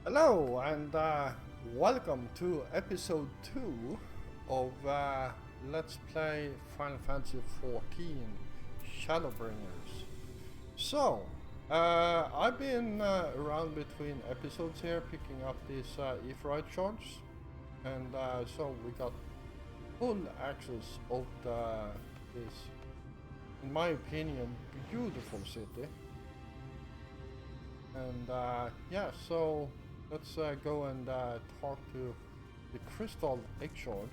Hello and welcome to episode 2 of Let's Play Final Fantasy XIV Shadowbringers. So, I've been around between episodes here picking up these Aetheryte shards, and so we got full access of this, in my opinion, beautiful city. And yeah, so let's go and talk to the Crystal Egg Charge,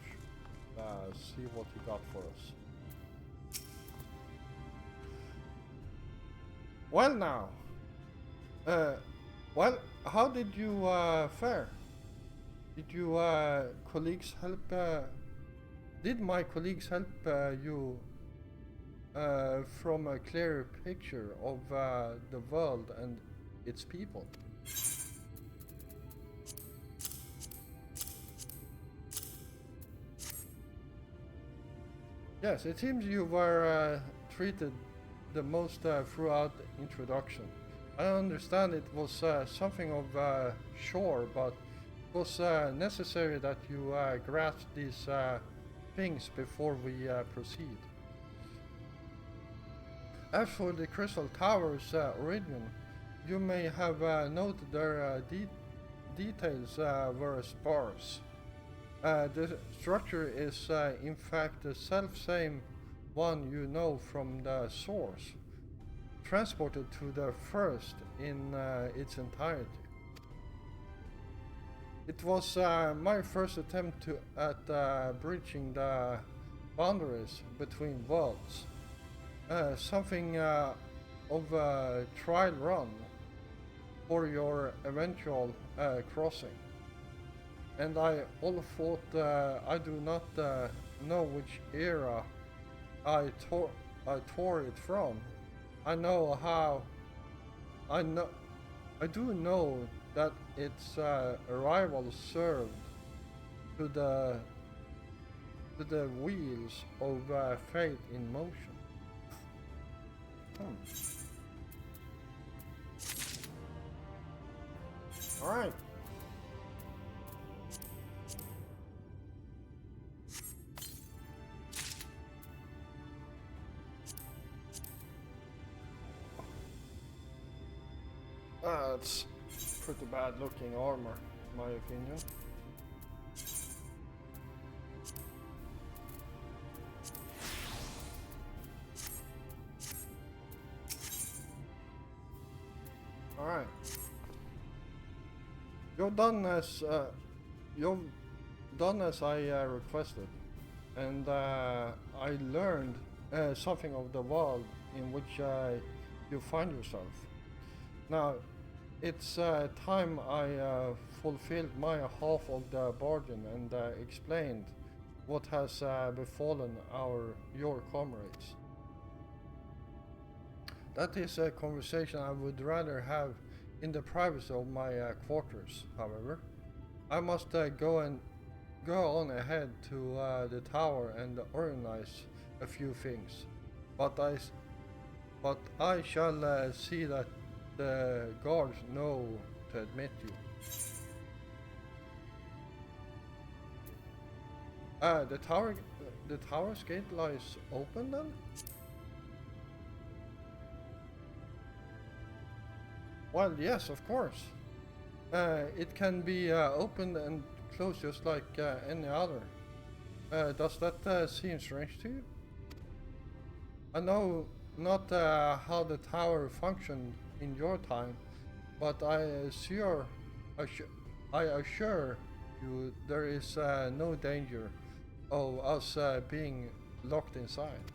see what he got for us. Well now, uh, well, how did you fare? Did you colleagues help? Did my colleagues help you from a clearer picture of the world and its people? Yes, it seems you were treated the most throughout the introduction. I understand it was something of chore, but it was necessary that you grasp these things before we proceed. As for the Crystal Tower's origin, you may have noted their details were sparse. The structure is in fact the self-same one you know from the source, transported to the first in its entirety. It was my first attempt at bridging the boundaries between worlds, something of a trial run for your eventual crossing. And I all thought I do not know which era I tore it from. I know how I do know that its arrival served to the wheels of fate in motion. All right. It's pretty bad looking armor, in my opinion. Alright. You've done as I requested, and I learned something of the world in which you find yourself. Now, it's time I fulfilled my half of the bargain and explained what has befallen your comrades. That is a conversation I would rather have in the privacy of my quarters. However, I must go on ahead to the tower and organize a few things. But I shall see that the guards know to admit you. The tower's gate lies open then? Well, yes, of course. It can be opened and closed just like any other. Does that seem strange to you? I know not how the tower functioned in your time, but I assure you there is no danger of us being locked inside.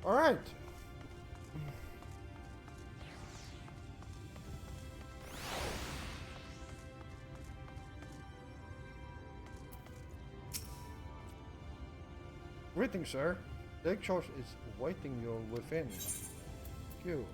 All right. Greetings, sir. The egg charge is waiting you within. Thank you.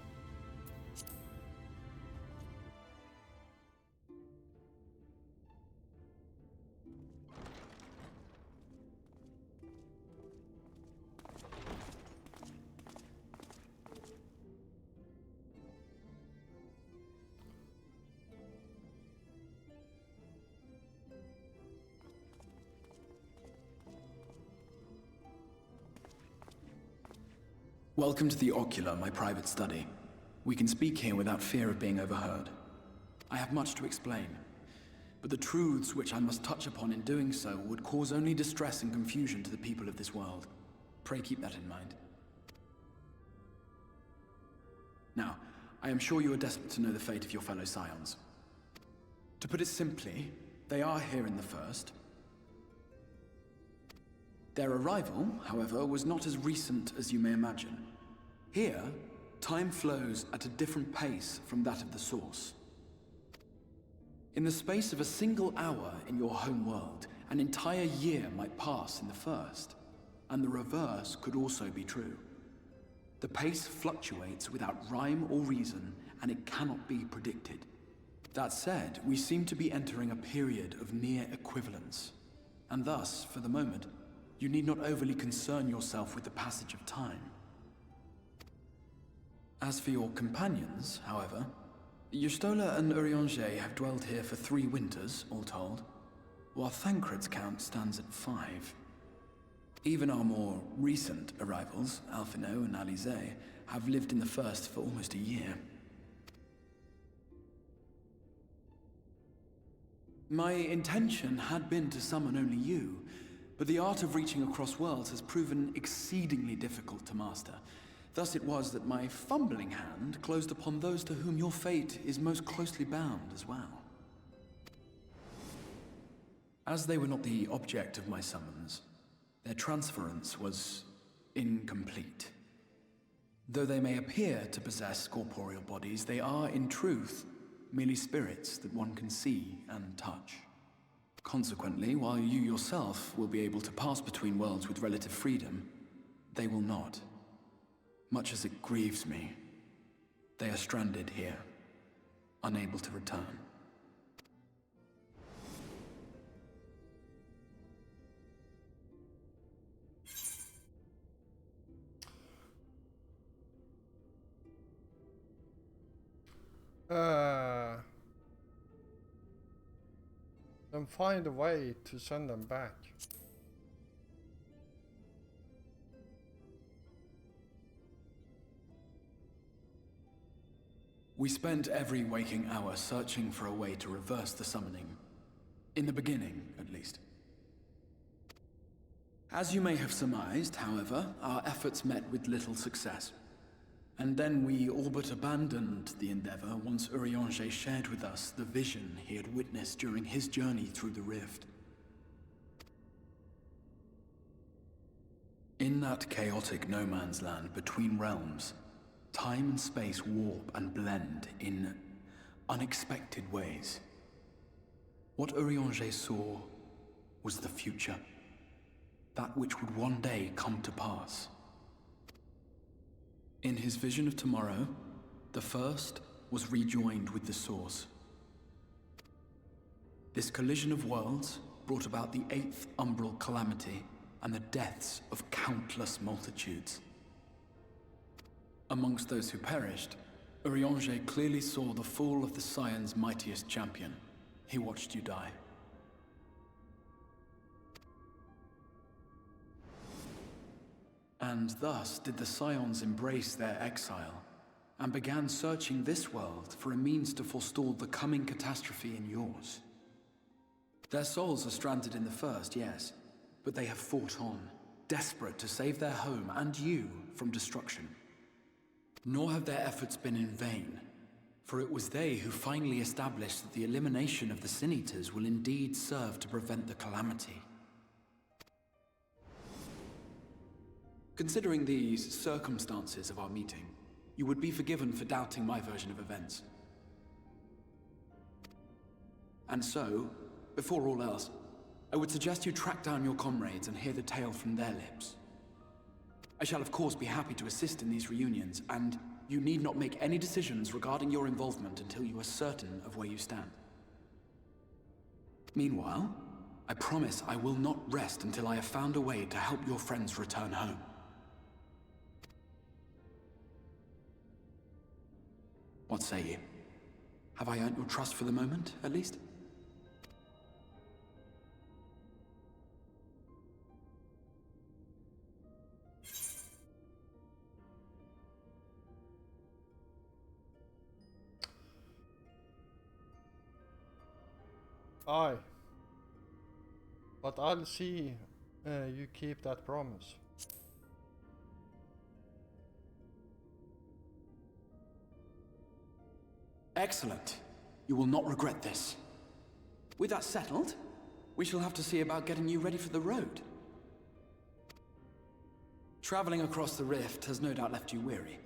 Welcome to the Ocular, my private study. We can speak here without fear of being overheard. I have much to explain, but the truths which I must touch upon in doing so would cause only distress and confusion to the people of this world. Pray keep that in mind. Now, I am sure you are desperate to know the fate of your fellow scions. To put it simply, they are here in the First. Their arrival, however, was not as recent as you may imagine. Here, time flows at a different pace from that of the Source. In the space of a single hour in your home world, an entire year might pass in the First, and the reverse could also be true. The pace fluctuates without rhyme or reason, and it cannot be predicted. That said, we seem to be entering a period of near equivalence, and thus, for the moment, you need not overly concern yourself with the passage of time. As for your companions, however, Y'shtola and Urianger have dwelled here for 3 winters, all told, while Thancred's count stands at 5. Even our more recent arrivals, Alphino and Alize, have lived in the First for almost a year. My intention had been to summon only you, but the art of reaching across worlds has proven exceedingly difficult to master. Thus it was that my fumbling hand closed upon those to whom your fate is most closely bound as well. As they were not the object of my summons, their transference was incomplete. Though they may appear to possess corporeal bodies, they are, in truth, merely spirits that one can see and touch. Consequently, while you yourself will be able to pass between worlds with relative freedom, they will not. Much as it grieves me, they are stranded here, unable to return. Then find a way to send them back. We spent every waking hour searching for a way to reverse the summoning. In the beginning, at least. As you may have surmised, however, our efforts met with little success. And then we all but abandoned the endeavor once Urianger shared with us the vision he had witnessed during his journey through the rift. In that chaotic no-man's land between realms, time and space warp and blend in unexpected ways. What Urianger saw was the future. That which would one day come to pass. In his vision of tomorrow, the First was rejoined with the Source. This collision of worlds brought about the 8th umbral calamity and the deaths of countless multitudes. Amongst those who perished, Urianger clearly saw the fall of the Scion's mightiest champion. He watched you die. And thus did the Scions embrace their exile, and began searching this world for a means to forestall the coming catastrophe in yours. Their souls are stranded in the First, yes, but they have fought on, desperate to save their home and you from destruction. Nor have their efforts been in vain, for it was they who finally established that the elimination of the Sin-Eaters will indeed serve to prevent the calamity. Considering these circumstances of our meeting, you would be forgiven for doubting my version of events. And so, before all else, I would suggest you track down your comrades and hear the tale from their lips. I shall of course be happy to assist in these reunions, and you need not make any decisions regarding your involvement until you are certain of where you stand. Meanwhile, I promise I will not rest until I have found a way to help your friends return home. What say you? Have I earned your trust for the moment, at least? Aye. But I'll see you keep that promise. Excellent. You will not regret this. With that settled, we shall have to see about getting you ready for the road. Traveling across the rift has no doubt left you weary.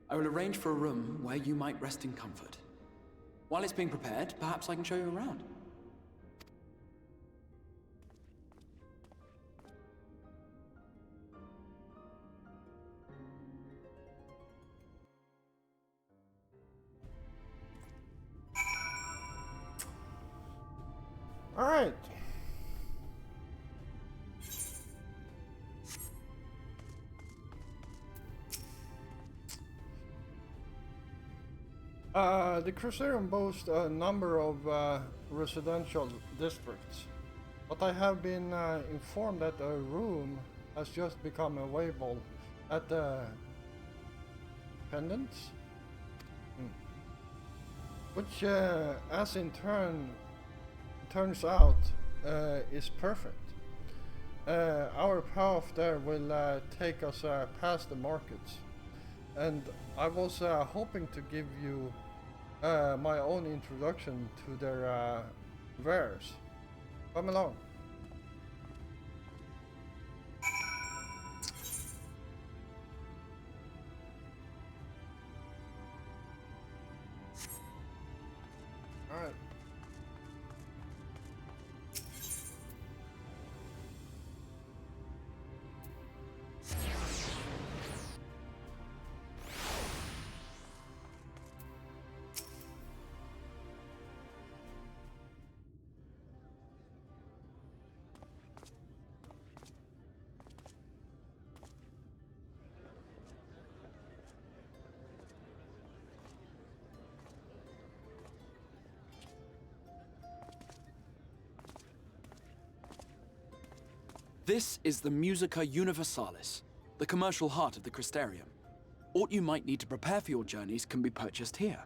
I will arrange for a room where you might rest in comfort. While it's being prepared, perhaps I can show you around. All right. The Crusader boasts a number of residential districts, but I have been informed that a room has just become available at the Pendants, which, as in turns out, is perfect. Our path there will take us past the markets, and I was hoping to give you my own introduction to their wares. Come along. All right. This is the Musica Universalis, the commercial heart of the Crystarium. Aught you might need to prepare for your journeys can be purchased here.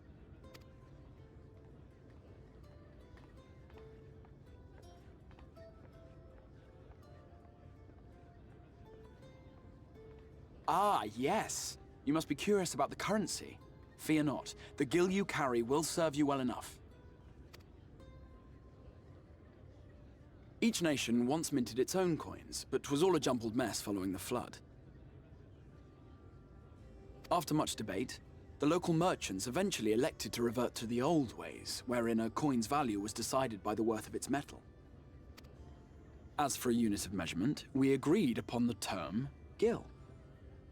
Ah, yes. You must be curious about the currency. Fear not. The gil you carry will serve you well enough. Each nation once minted its own coins, but 'twas all a jumbled mess following the flood. After much debate, the local merchants eventually elected to revert to the old ways, wherein a coin's value was decided by the worth of its metal. As for a unit of measurement, we agreed upon the term gil,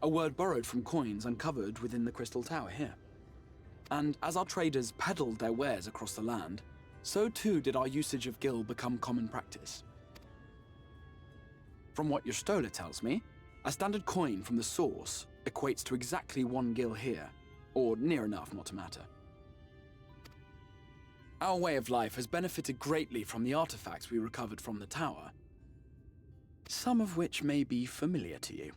a word borrowed from coins uncovered within the Crystal Tower here. And as our traders peddled their wares across the land, so too did our usage of gil become common practice. From what your stola tells me, a standard coin from the source equates to exactly 1 gil here, or near enough not to matter. Our way of life has benefited greatly from the artifacts we recovered from the tower, some of which may be familiar to you.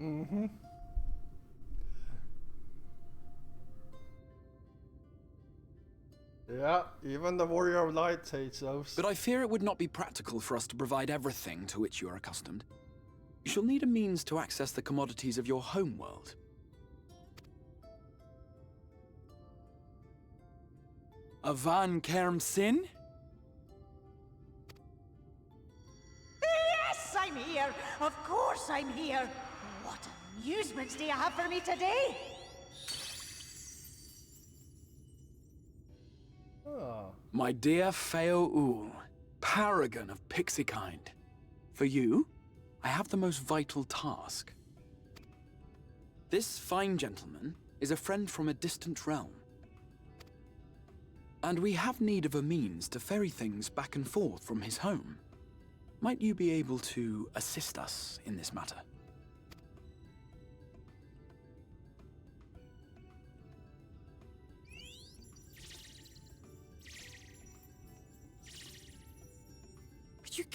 Mm-hmm. Yeah, even the Warrior of Light hates those. But I fear it would not be practical for us to provide everything to which you are accustomed. You shall need a means to access the commodities of your homeworld. Avan Kerm Sin? Yes, I'm here. Of course I'm here. What amusements do you have for me today? Ah. My dear Feo Ul, paragon of pixie kind. For you, I have the most vital task. This fine gentleman is a friend from a distant realm. And we have need of a means to ferry things back and forth from his home. Might you be able to assist us in this matter?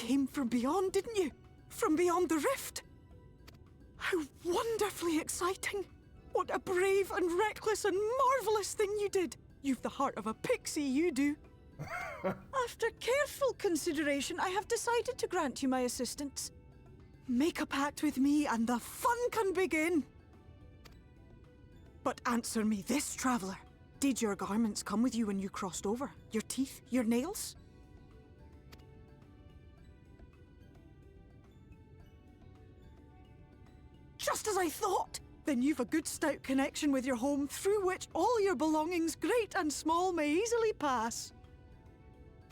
came from beyond, didn't you? From beyond the rift. How wonderfully exciting. What a brave and reckless and marvelous thing you did. You've the heart of a pixie, you do. After careful consideration, I have decided to grant you my assistance. Make a pact with me and the fun can begin. But answer me this, traveler. Did your garments come with you when you crossed over? Your teeth? Your nails? Just as I thought! Then you've a good stout connection with your home through which all your belongings, great and small, may easily pass.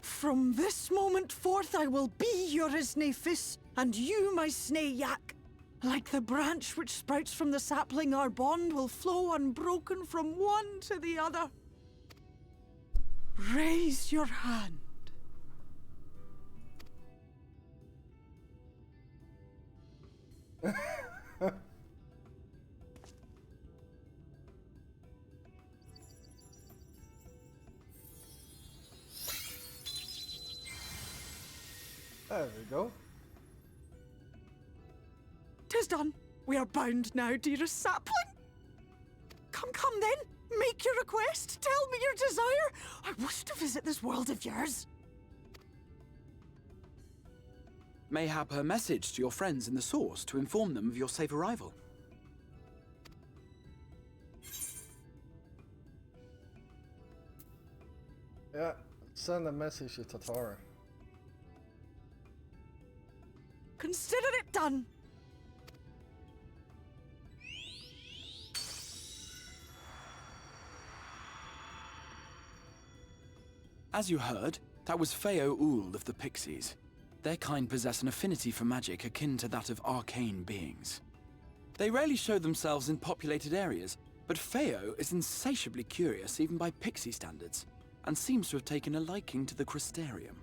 From this moment forth I will be your Isne Fis, and you my Snay Yak. Like the branch which sprouts from the sapling, our bond will flow unbroken from one to the other. Raise your hand. There we go. 'Tis done. We are bound now, dearest sapling. Come then. Make your request. Tell me your desire. I wish to visit this world of yours. Mayhap a message to your friends in the Source to inform them of your safe arrival. Yeah, send a message to Tatara. Consider it done. As you heard, that was Feo Ul of the Pixies. Their kind possess an affinity for magic akin to that of arcane beings. They rarely show themselves in populated areas, but Feo is insatiably curious even by pixie standards, and seems to have taken a liking to the Crystarium.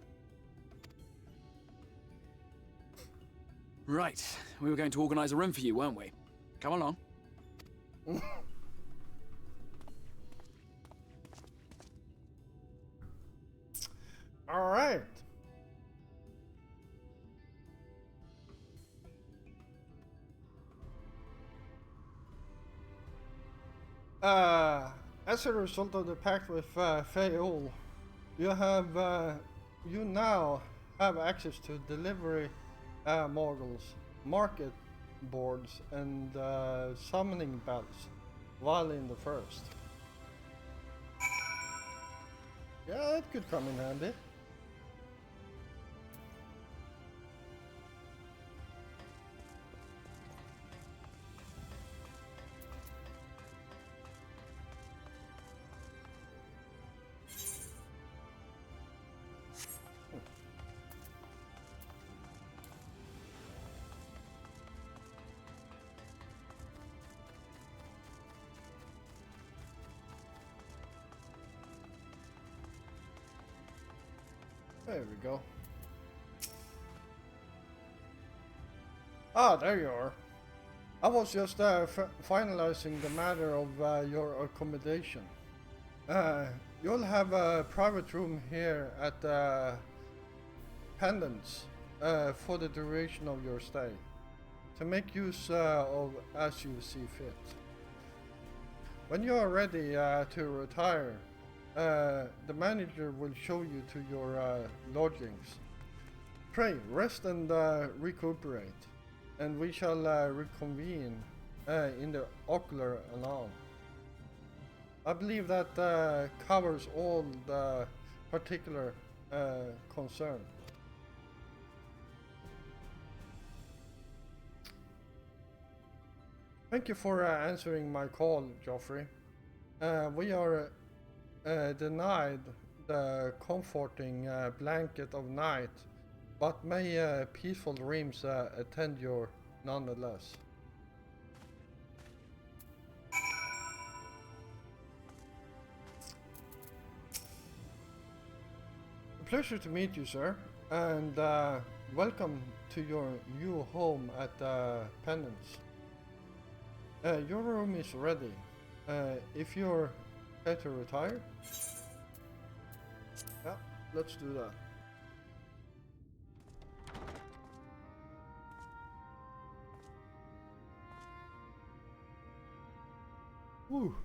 Right, we were going to organize a room for you, weren't we? Come along. All right. As a result of the pact with Fayol, you now have access to delivery modules, market boards, and summoning bells while in the first. Yeah, it could come in handy. There we go. Ah, there you are. I was just finalizing the matter of your accommodation. You'll have a private room here at Pendants for the duration of your stay, to make use of as you see fit. When you are ready to retire, the manager will show you to your lodgings. Pray, rest and recuperate, and we shall reconvene in the ocular alarm. I believe that covers all the particular concern. Thank you for answering my call, Joffrey. We are denied the comforting blanket of night, but may peaceful dreams attend you nonetheless. A pleasure to meet you, sir, and welcome to your new home at Pendants. Your room is ready. If you're ready to retire, yeah, let's do that. Whew.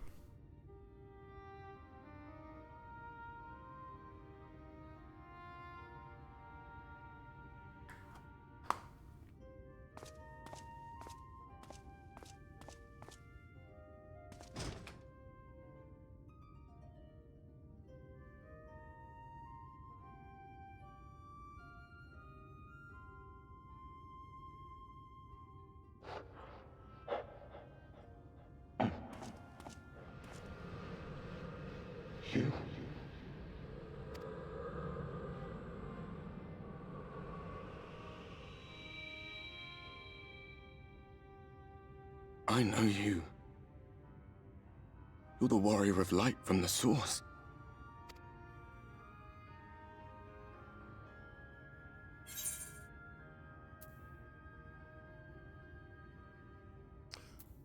You. I know you. You're the warrior of light from the source.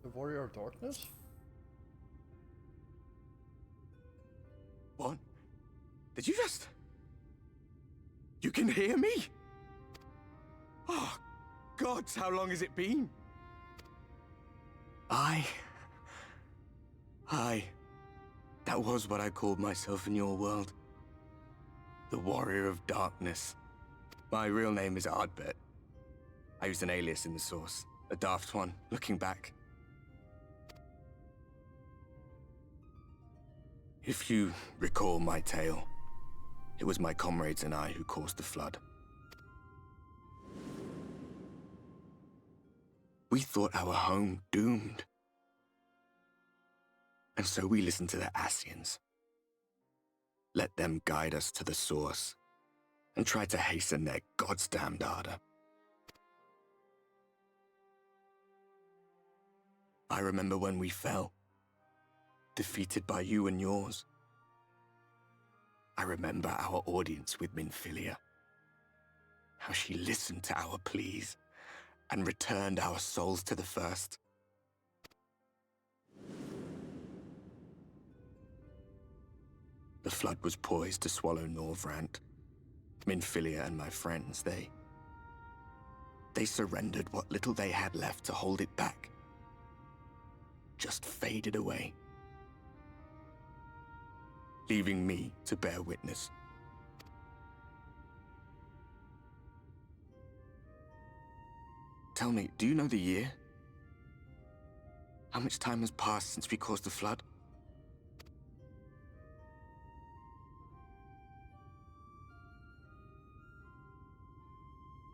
The warrior of darkness? What? Did you just... You can hear me? Oh, gods, how long has it been? That was what I called myself in your world. The Warrior of Darkness. My real name is Ardbert. I used an alias in the source. A daft one, looking back. If you recall my tale, it was my comrades and I who caused the flood. We thought our home doomed. And so we listened to the Ascians. Let them guide us to the source, and tried to hasten their goddamned ardor. I remember when we fell, defeated by you and yours. I remember our audience with Minfilia, how she listened to our pleas and returned our souls to the first. The flood was poised to swallow Norvrant. Minfilia and my friends, they surrendered what little they had left to hold it back. Just faded away, leaving me to bear witness. Tell me, do you know the year? How much time has passed since we caused the flood?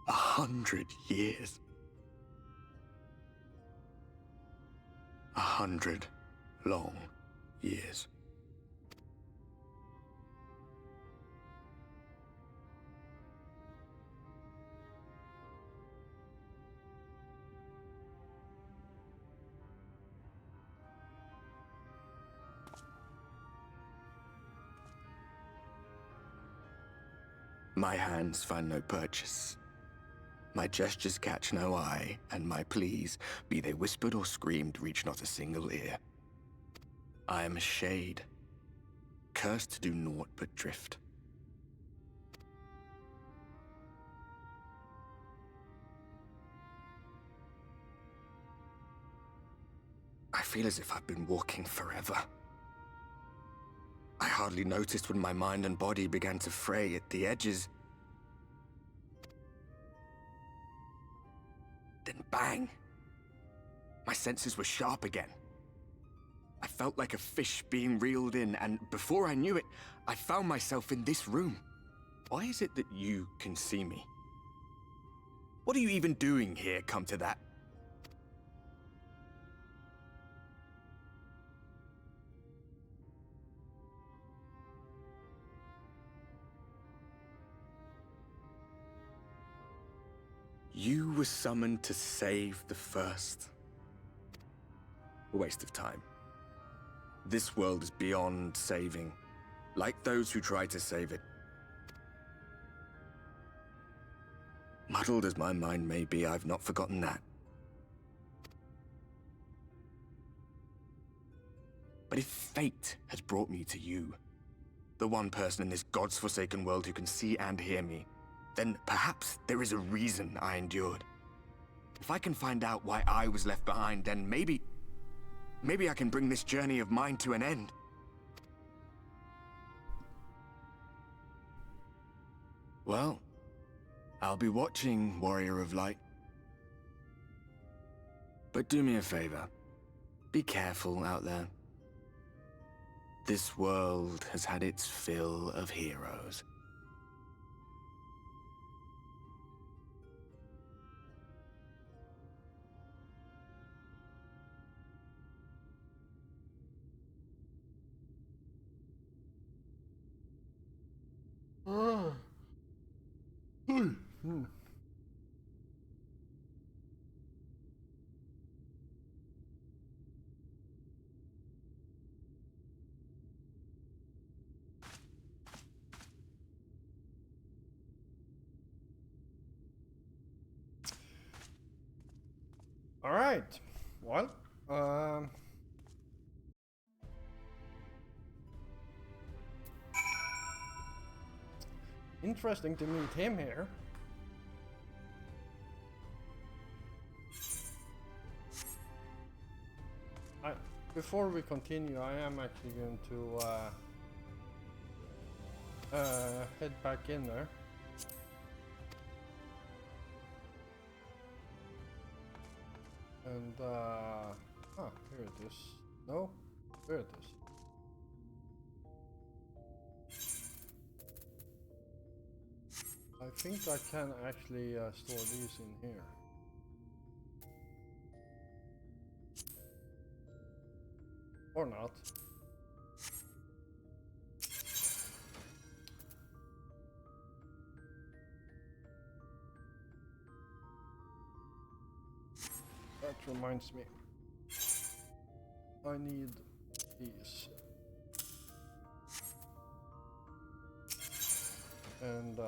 100 years. 100 long years. My hands find no purchase. My gestures catch no eye, and my pleas, be they whispered or screamed, reach not a single ear. I am a shade, cursed to do naught but drift. I feel as if I've been walking forever. I hardly noticed when my mind and body began to fray at the edges. Then bang! My senses were sharp again. I felt like a fish being reeled in, and before I knew it, I found myself in this room. Why is it that you can see me? What are you even doing here, come to that? You were summoned to save the first. A waste of time. This world is beyond saving, like those who try to save it. Muddled as my mind may be, I've not forgotten that. But if fate has brought me to you, the one person in this God's-forsaken world who can see and hear me, then perhaps there is a reason I endured. If I can find out why I was left behind, then maybe... Maybe I can bring this journey of mine to an end. Well, I'll be watching, Warrior of Light. But do me a favor. Be careful out there. This world has had its fill of heroes. All right. Well, interesting to meet him here. Before we continue, I am actually going to head back in there. And here it is. No, there it is. I think I can actually store these in here. Or not. That reminds me. I need these. And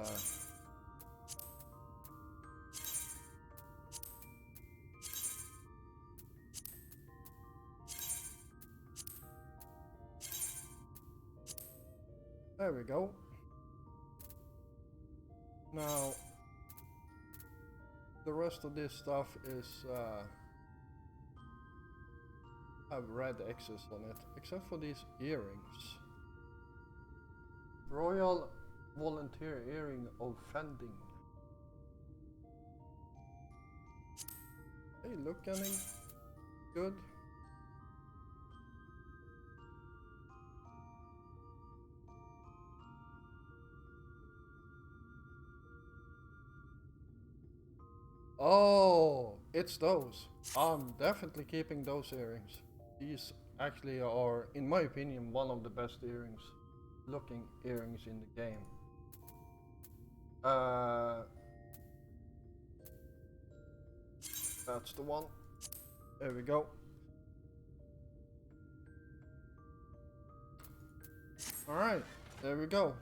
there we go. Now the rest of this stuff is have red X's on it, except for these earrings. Royal Volunteer Earring of Fending. They look any good. Oh, it's those. I'm definitely keeping those earrings. These actually are, in my opinion, one of the best looking earrings in the game. That's the one. There we go. Alright, there we go.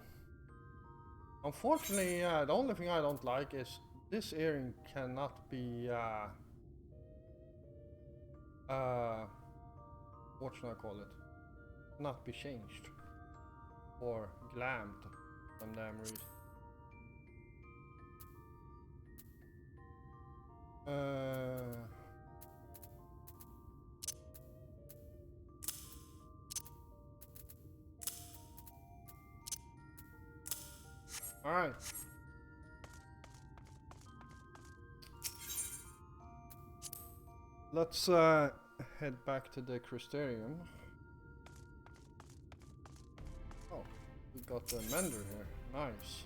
Unfortunately, the only thing I don't like is this earring cannot be what should I call it? Not be changed or glammed for some damn reason. All right. Let's head back to the Crystarium. Oh, we got the mender here. Nice.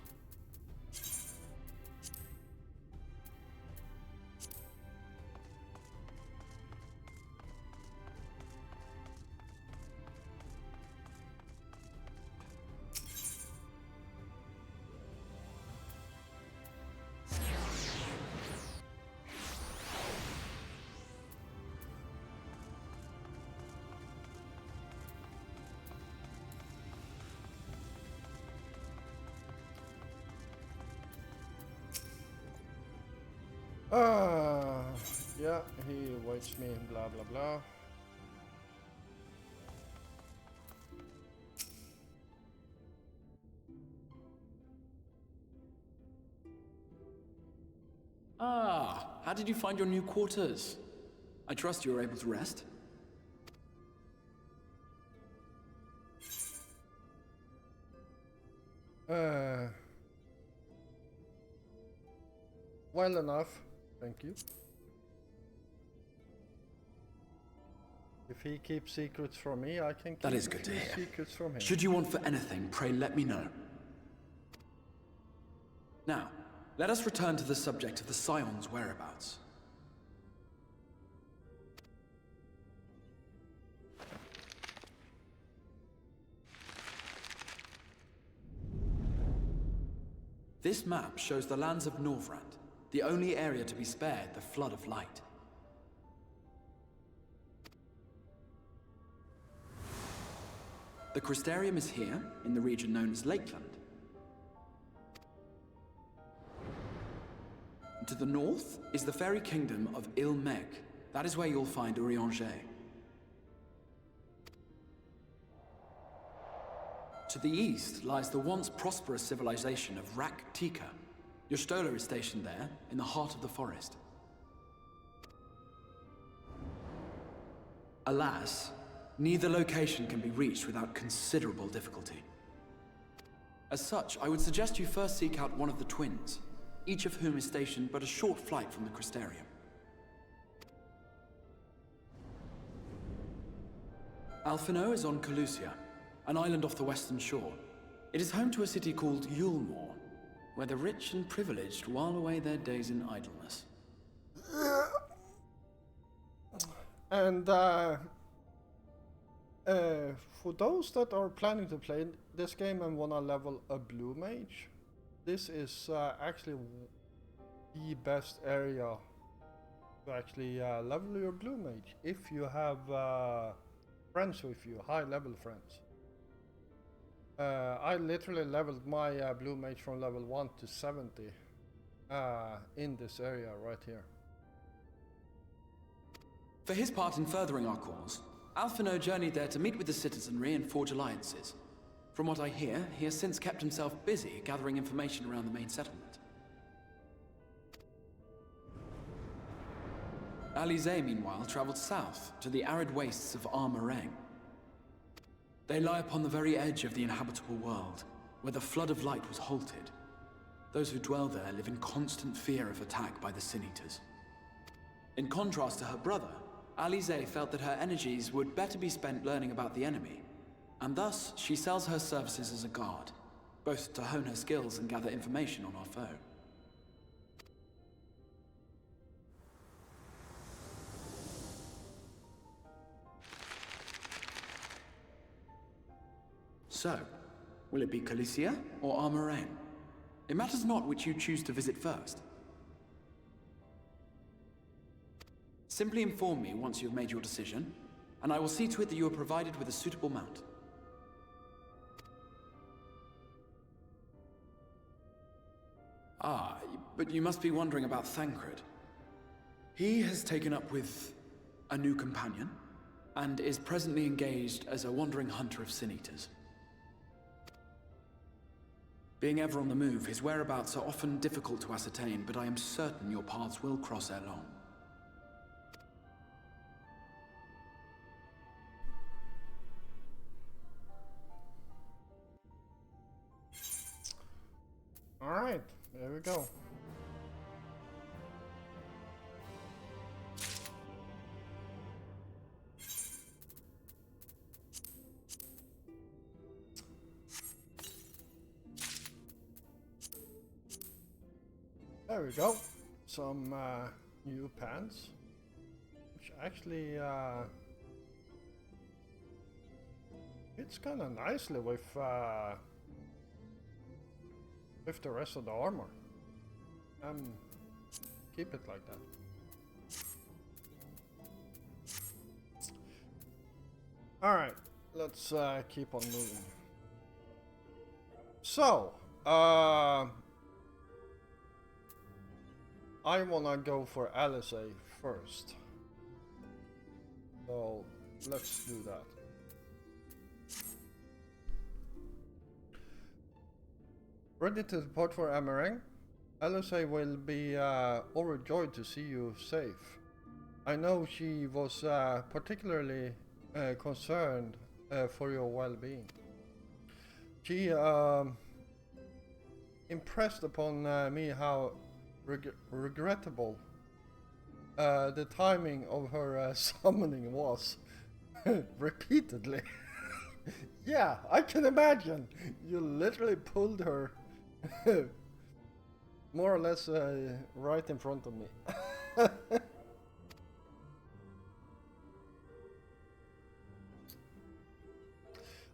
Yeah, he awaits me, blah blah blah. Ah, how did you find your new quarters? I trust you were able to rest? Well enough, thank you. If he keeps secrets from me, I can keep That is good to hear. secrets from him. Should you want for anything, pray let me know. Now, let us return to the subject of the Scion's whereabouts. This map shows the lands of Norvrand, the only area to be spared the flood of light. The Crystarium is here, in the region known as Lakeland. To the north is the fairy kingdom of Il-Meg. That is where you'll find Urianger. To the east lies the once prosperous civilization of Rak-Tika. Your Stola is stationed there, in the heart of the forest. Alas, neither location can be reached without considerable difficulty. As such, I would suggest you first seek out one of the twins, each of whom is stationed but a short flight from the Crystarium. Alphino is on Calusia, an island off the western shore. It is home to a city called Yulmore, where the rich and privileged while away their days in idleness. And for those that are planning to play this game and wanna level a blue mage, this is actually the best area to actually level your blue mage if you have friends with you, high level friends. I literally leveled my blue mage from level 1 to 70 in this area right here. For his part in furthering our cause, Alphino journeyed there to meet with the citizenry and forge alliances. From what I hear, he has since kept himself busy gathering information around the main settlement. Alize, meanwhile, traveled south to the arid wastes of Armareng. They lie upon the very edge of the inhabitable world, where the flood of light was halted. Those who dwell there live in constant fear of attack by the Sin Eaters. In contrast to her brother, Alize felt that her energies would better be spent learning about the enemy, and thus she sells her services as a guard, both to hone her skills and gather information on our foe. So, will it be Calicia or Armareng? It matters not which you choose to visit first. Simply inform me once you've made your decision, and I will see to it that you are provided with a suitable mount. Ah, but you must be wondering about Thancred. He has taken up with a new companion, and is presently engaged as a wandering hunter of Sin Eaters. Being ever on the move, his whereabouts are often difficult to ascertain, but I am certain your paths will cross ere long. Alright, there we go. There we go. Some new pants, which actually fits kind of nicely with the rest of the armor. Keep it like that. All right, let's keep on moving. So, I wanna go for Alice first. So let's do that. Ready to depart for Armareng? Alice will be overjoyed to see you safe. I know she was particularly concerned for your well-being. She impressed upon me how regrettable the timing of her summoning was. Repeatedly. Yeah, I can imagine. You literally pulled her more or less right in front of me.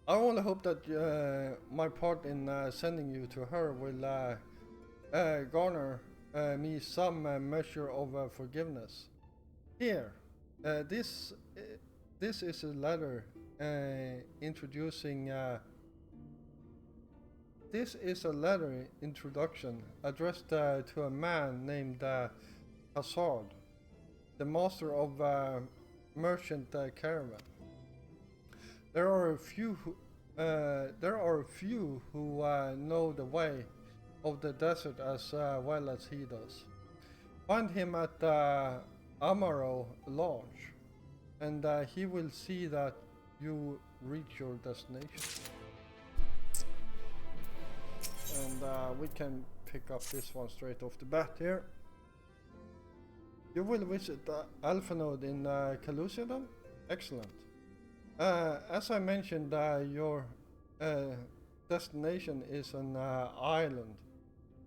I only hope that my part in sending you to her will garner me some measure of forgiveness. Here, this is a letter introducing. This is a letter introduction addressed to a man named Hazard, the master of merchant caravan. There are a few who know the way of the desert as well as he does. Find him at Amaro Lodge, and he will see that you reach your destination. And we can pick up this one straight off the bat here. You will visit Alphanode in Calusidan? Excellent. As I mentioned, your destination is an island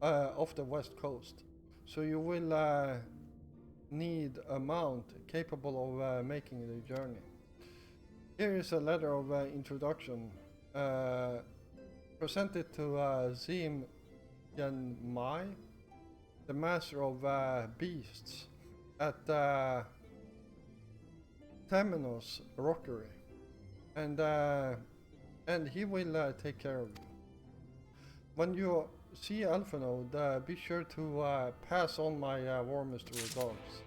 off the west coast, so you will need a mount capable of making the journey. Here is a letter of introduction presented to Zim Yanmai, the master of beasts at Temenos Rockery. And he will take care of you. When you see Alphanode, be sure to pass on my warmest regards.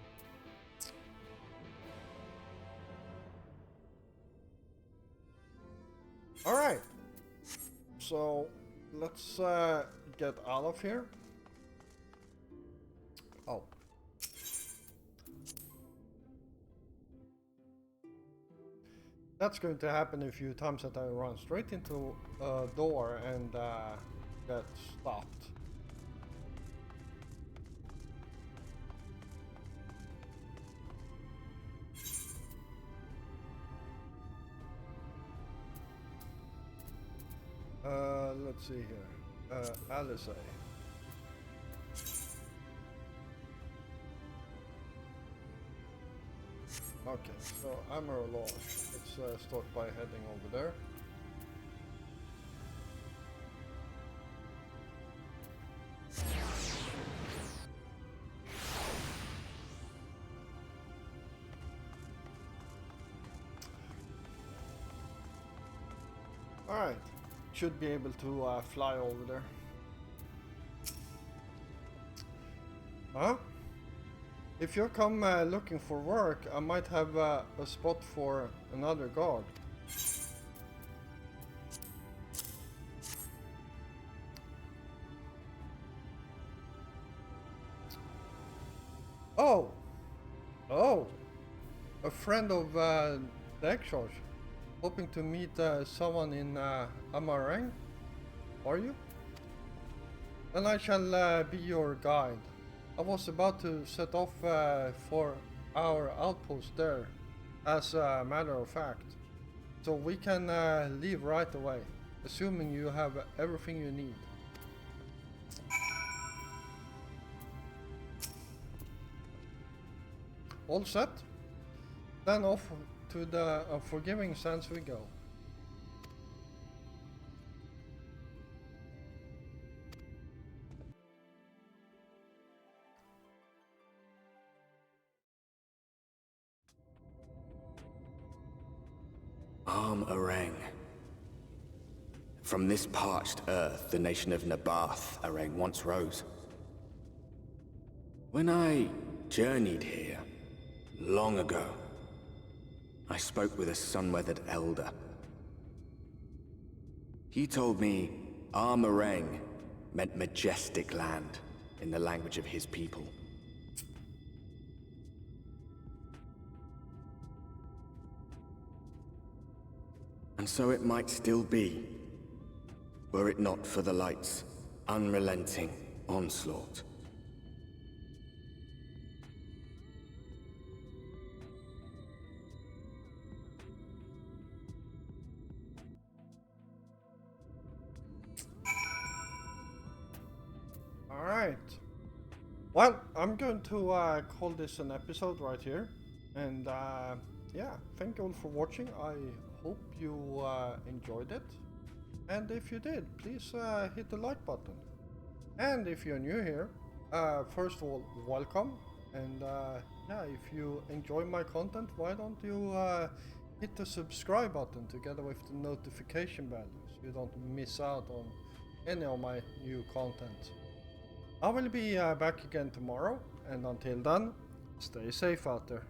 Alright, so let's get out of here. Oh. That's going to happen a few times that I run straight into a door and get stopped. Let's see here. Alice. Okay, so Amaro Lodge. Let's start by heading over there. Alright, should be able to fly over there. Huh? If you come looking for work, I might have a spot for another guard. Oh! Oh! A friend of the XIV. Hoping to meet someone in Amarang? Are you? Then I shall be your guide. I was about to set off for our outpost there, as a matter of fact. So we can leave right away, assuming you have everything you need. All set? Then off to the Forgiving Sands we go. Arang. From this parched earth, the nation of Nabath, Arang, once rose. When I journeyed here, long ago, I spoke with a sun-weathered elder. He told me Armarang meant majestic land in the language of his people. And so it might still be, were it not for the lights Unrelenting onslaught. Alright. Well, I'm going to call this an episode right here. And yeah, thank you all for watching. I hope you enjoyed it. And if you did, please hit the like button. And if you're new here, first of all, welcome. And yeah, if you enjoy my content, why don't you hit the subscribe button together with the notification bell so you don't miss out on any of my new content. I will be back again tomorrow, and until then, stay safe out there.